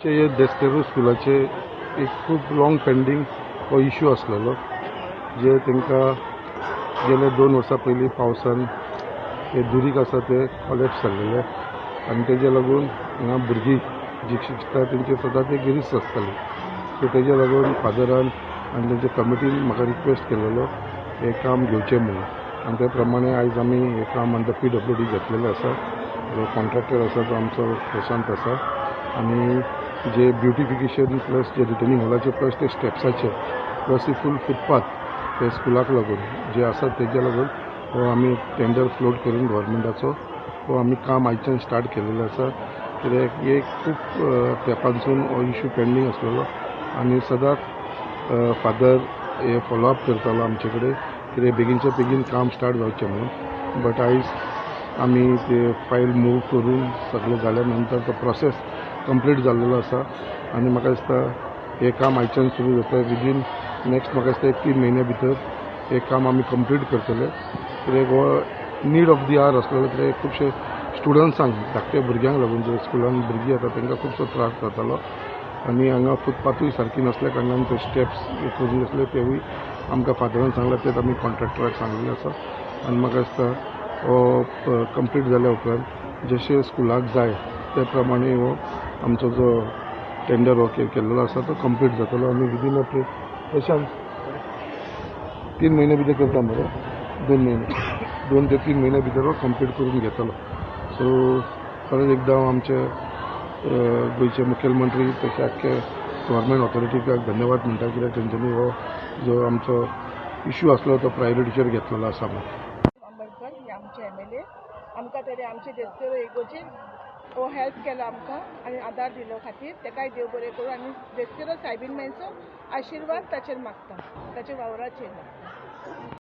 हे देस्तेरू स्कुलाचे एक खूप लॉंग पेंडींग हो इश्यू आसलेलो जे तांकां गेले 2 वर्सां पयलीं पावसान हे दुरीक आसा ते कॉलेप्स जाल्लेले आनी तेजे लागून हांगा भुरगीं जी शिकता तेंची सदांच एक रिस्क आसताली. सो तेजे लागून फादरान आनी तेंच्या कमिटीन म्हाका रिक्वेस्ट केलेलो हे काम घेवचें म्हणून आनी ते प्रमाणे आयज आमी हे काम अंडर PWD घेतलेलें आसा. जो कॉन्ट्रॅक्टर आसा तो आमचो प्रशांत आसा आनी जे ब्युटिफिकेशन प्लस जे रिटर्निंग हॉलाचे प्लस ते स्टेप्साचे प्लस ही फूल फुटपाथ ते स्कुलाक लागून जे आसा तेजे लागून हो आमी टेंडर फ्लोट करून गव्हर्मेंटाचो हो आमी काम आयच्यान स्टार्ट केलेलें आसा. कित्याक एक खूब तेंपानसून हो इश्यू पेंडींग आसलेलो आनी सदांच फादर हे फॉलोअप करतालो आमचे कडेन कित्याक बेगीनच्या बेगीन काम स्टार्ट जावचें म्हणून. बट आयज आमी ते फायल मूव करून सगळें जाल्या नंतर तो प्रोसेस कंप्लीट जाल्लेलो आसा आनी म्हाका दिसता हे काम आयच्यान सुरू जाता विदीन नेक्स्ट म्हाका दिसता 1-3 म्हयन्या भितर हे काम आमी कंप्लीट करतले. कित्याक हो नीड ऑफ दी आवर आसलेलो कित्याक खुबशे स्टुडंट्सांक धाकट्या भुरग्यांक लागून जे स्कुलान भुरगीं येता तांकां खुबसो त्रास जातालो आनी हांगा फुटपाथूय सारकी नसल्या कारणान ते स्टेप्स करून आसले तेवूय आमकां फादरान सांगला तेच आमी कॉन्ट्रॅक्टराक सांगलेलें आसा आनी म्हाका दिसता हो कंप्लीट जाल्या उपरांत जशे स्कुलाक जाय ते प्रमाणे हो आमचो जो टेंडर हो केल्लो आसा तो कंप्लीट जातलो आनी विदीन प्रशांत 3 म्हयने भितर करता मरे 2 म्हयने 2 ते 3 म्हयन्या भितर हो कंप्लीट करून घेतलो. सो परत एकदां हांव आमचे गोंयचे मुखेलमंत्री तशें आख्खे गव्हर्मेंट ऑथॉरिटीक धन्यवाद म्हणटा कित्याक तेंच्यांनी हो जो आमचो इश्यू आसलो तो प्रायोरिटीचेर घेतलेलो आसा म्हणून. आंबेडकर हे आमचे MLA आमकां तरी आमचे देस्तेरो इगोर्जीन हो हेल्प केलो आमकां आनी आदार दिलो खातीर तेकाय देव बरें करूं आनी देस्तेरो सायबीण मातसो आशिर्वाद ताचेर मागता ताच्या वावराचेर मागता.